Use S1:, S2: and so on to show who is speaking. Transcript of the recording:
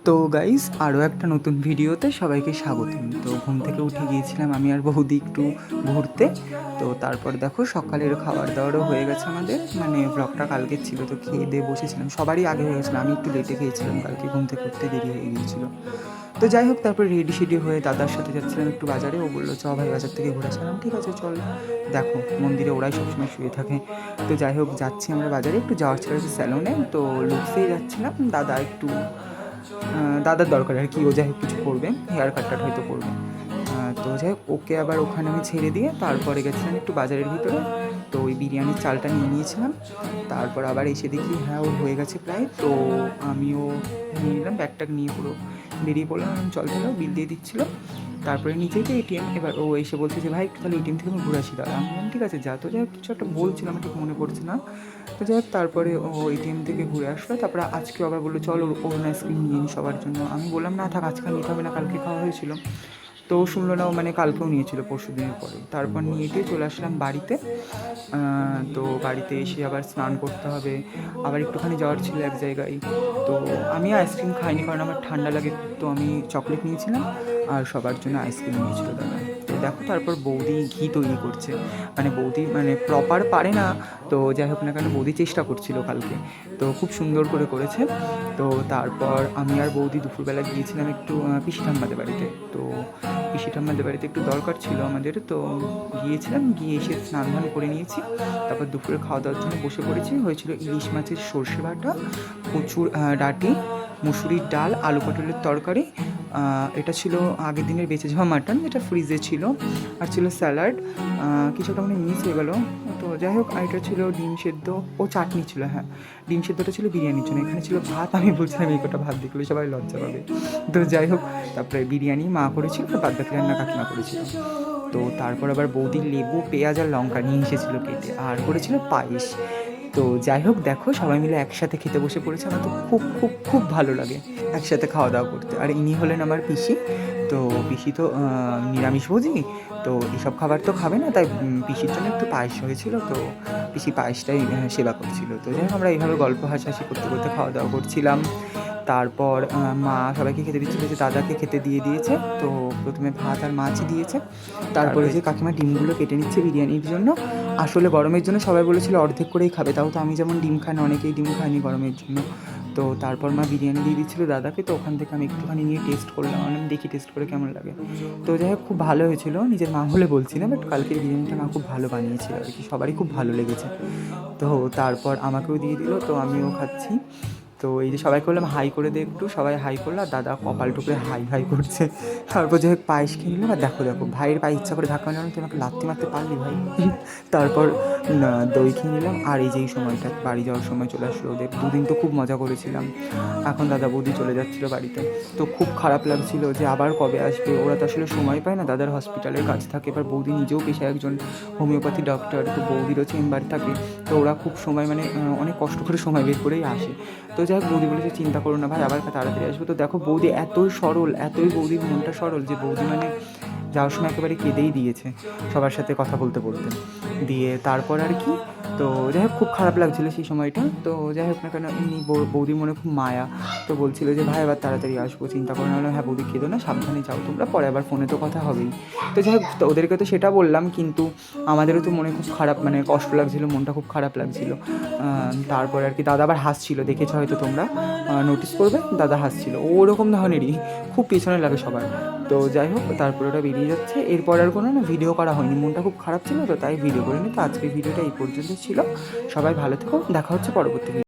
S1: তো গাইস আরও একটা নতুন ভিডিওতে সবাইকে স্বাগতম। তো ঘুম থেকে উঠে গিয়েছিলাম আমি আর বৌদি একটু ঘুরতে। তো তারপর দেখো সকালের খাবার দাবারও হয়ে গেছে আমাদের, মানে ব্লগটা কালকের ছিল, তো খেয়ে দিয়ে বসেছিলাম। সবারই আগে হয়ে গেছিলো, আমি একটু লেটে খেয়েছিলাম, কালকে ঘুম থেকে উঠতে দেরি হয়ে গিয়েছিলো। তো যাই হোক, তারপর রেডি সেডি হয়ে দাদার সাথে যাচ্ছিলাম একটু বাজারে। ও বললো চ ভাই বাজার থেকে ঘুরে আসলাম, ঠিক আছে চল। দেখো মন্দিরে ওরাই সবসময় শুয়ে থাকে। তো যাই হোক যাচ্ছি আমরা বাজারে, একটু যাওয়ার ছিল স্যালনে। তো লুকসেই যাচ্ছিলাম, দাদা একটু দাদার দরকার আর কি, ও যাই হোক কিছু করবে, হেয়ার কাটটা হয়তো করবে। তো যাই হোক ওকে আবার ওখানে আমি ছেড়ে দিয়ে তারপরে গেছিলাম একটু বাজারের ভিতরে। তো ওই বিরিয়ানির চালটা নিয়ে নিয়েছিলাম। তারপর আবার এসে দেখি হ্যাঁ ওর হয়ে গেছে প্রায়। তো আমিও নিয়ে নিলাম, ব্যাগটা নিয়ে পুরো বেরিয়ে পড়লাম। চল চলো, বিল দিয়ে দিচ্ছিলো। তারপরে নিচেই তো এটিএম, এবার ও এসে বলছে যে ভাই একটু তাহলে এটিএম থেকে আমি ঘুরে আসি। দাদা আমি বললাম ঠিক আছে যা। তো যাই হোক কিছু একটা বলছিলাম, আমার ঠিক মনে পড়ছে না। তো যাই হোক তারপরে ও এটিএম থেকে ঘুরে আসলো। তারপরে আজকে আবার বললো চল ওর আইসক্রিম নিয়ে নিই সবার জন্য। আমি বললাম না থাক, আজকে নিতে হবে না, কালকে খাওয়া হয়েছিল। তো ও শুনলো না, ও মানে কালকেও নিয়েছিল পরশু দিনের পরে। তারপর নিয়ে গিয়ে চলে আসলাম বাড়িতে। তো বাড়িতে এসে আবার স্নান করতে হবে, আবার একটুখানি যাওয়ার ছিল এক জায়গায়। তো আমি আইসক্রিম খাইনি কারণ আমার ঠান্ডা লাগে, তো আমি চকলেট নিয়েছিলাম আর সবার জন্য আইসক্রিম নিয়েছিল দাদা। তো দেখো তারপর বৌদি ঘি তৈরি করছে, মানে বৌদি মানে প্রপার পারে না। তো যাই হোক না কেন বৌদি চেষ্টা করছিল কালকে, তো খুব সুন্দর করে করেছে। তো তারপর আমি আর বৌদি দুপুরবেলা গিয়েছিলাম একটু পিসি ঠাম্মাদের বাড়িতে। তো পিসি ঠাম্মাদের বাড়িতে একটু দরকার ছিল আমাদের, তো গিয়েছিলাম, গিয়ে এসে স্নান ধান করে নিয়েছি। তারপর দুপুরে খাওয়া দাওয়ার জন্য বসে পড়েছি। হয়েছিল ইলিশ মাছের সর্ষে বাটা, কচুর ডাঁটি, মুসুরির ডাল, আলু পটলের তরকারি। এটা ছিল আগের দিনের বেঁচে যাওয়া মাটন যেটা ফ্রিজে ছিল, আর ছিল স্যালাড, কিছুটা মানে মিস হয়ে গেলো। তো যাই হোক আর এটা ছিল ডিম সেদ্ধ ও চাটনি ছিল। হ্যাঁ, ডিম সেদ্ধটা ছিল বিরিয়ানির জন্য, এখানে ছিল ভাত। আমি বলছিলাম এই কটা ভাত দেখলে সবাই লজ্জা পাবে। তো যাই হোক তারপরে বিরিয়ানি মা করেছিল, আর বাদ বাকি রান্না কাকিমা করেছিল। তো তারপর আবার বৌদি লেবু পেঁয়াজ আর লঙ্কা নিয়ে এসেছিলো কেটে, আর করেছিল পায়েস। তো যাই হোক দেখো সবাই মিলে একসাথে খেতে বসে পড়েছে। আমার তো খুব খুব খুব ভালো লাগে একসাথে খাওয়া দাওয়া করতে। আর ইনি হলেন আমার পিসি। তো পিসি তো নিরামিষভোজী, তো এসব খাবার তো খাবে না, তাই পিসির জন্য একটু পায়েস হয়েছিল। তো পিসি পায়েসটাই সেবা করছিল। তো যাই হোক আমরা এইভাবে গল্প হাসাহাসি করতে করতে খাওয়া দাওয়া করছিলাম। তারপর মা সবাইকে খেতে দিচ্ছিলো, যে দাদাকে খেতে দিয়ে দিয়েছে। তো প্রথমে ভাত আর মাছই দিয়েছে, তারপরে যে কাকিমা ডিমগুলো কেটে নিচ্ছে বিরিয়ানির জন্য। আসলে গরমের জন্য সবাই বলেছিল অর্ধেক করেই খাবে, তাও তো আমি যেমন ডিম খাই না, অনেকেই ডিম খায়নি গরমের জন্য। তো তারপর মা বিরিয়ানি দিয়ে দিচ্ছিলো দাদাকে। তো ওখান থেকে আমি একটুখানি নিয়ে টেস্ট করলাম, আমি দেখি টেস্ট করে কেমন লাগে। তো যাই হোক খুব ভালো হয়েছিল, নিজের মা বলে বলছি না, বাট কালকের বিরিয়ানিটা মা খুব ভালো বানিয়েছিল আর কি, সবারই খুব ভালো লেগেছে। তো তারপর আমাকেও দিয়ে দিল, তো আমিও খাচ্ছি। তো এই যে সবাইকে বললাম হাই করে দে একটু, সবাই হাই করলো, আর দাদা কপাল টুকরে হাই হাই করছে। তারপর যাই হোক পায়েস খেয়ে নিলাম। আর দেখো দেখো ভাইয়ের পায়ে ইচ্ছা করে ধাক্কা নিলাম, তুই আমাকে লাথি মারতে পারলি ভাই। তারপর দই খেয়ে নিলাম। আর এই যে এই সময়টা বাড়ি যাওয়ার সময় চলে আসলো ওদের, দুদিন তো খুব মজা করেছিলাম। এখন দাদা বৌদি চলে যাচ্ছিলো বাড়িতে, তো খুব খারাপ লাগছিল যে আবার কবে আসবে। ওরা তো আসলে সময় পায় না, দাদার হসপিটালের কাজ থাকে, এবার বৌদি নিজেও পেশায় একজন হোমিওপ্যাথি ডক্টর, তো বৌদিরও চেম্বার থাকে। তো ওরা খুব সময় মানে অনেক কষ্ট করে সময় বের করেই আসে। তো যাই হোক বৌদি বলেছে চিন্তা করো না ভাই, আবার তাড়াতাড়ি আসবো। তো দেখো বৌদি এতই সরল, এতই বৌদির মনটা সরল, যে বৌদি মানে যাওয়ার সময় একেবারে কেঁদেই দিয়েছে সবার সাথে কথা বলতে বলতে। দিয়ে তারপর আর কি, তো যাই হোক খুব খারাপ লাগছিলো সেই সময়টা। তো যাই হোক না কেন এমনি বৌদির মনে খুব মায়া। তো বলছিল যে ভাই আবার তাড়াতাড়ি আসবো, চিন্তা করো না। হ্যাঁ বৌদি কেঁদো না, সাবধানে যাও তোমরা, পরে আবার ফোনে তো কথা হবেই। তো যাই হোক তো ওদেরকে তো সেটা বললাম, কিন্তু আমাদেরও তো মনে খুব খারাপ, মানে কষ্ট লাগছিলো, মনটা খুব খারাপ লাগছিলো। তারপর আর কি দাদা আবার হাসছিল, দেখেছো হয়তো তোমরা, নোটিস করবে দাদা হাসছিল, ওরকম ধরনেরই, খুব পেছনে লাগে সবার। তো যাই হোক তারপর ওটা বেরিয়ে যাচ্ছে। এরপর আর কোনো না ভিডিও করা হয়নি, মনটা খুব খারাপ ছিল, তো তাই ভিডিও করিনি। তো আজকের ভিডিওটা এই পর্যন্ত ছিল। সবাই ভালো থেকো, দেখা হচ্ছে পরবর্তী ভিডিও।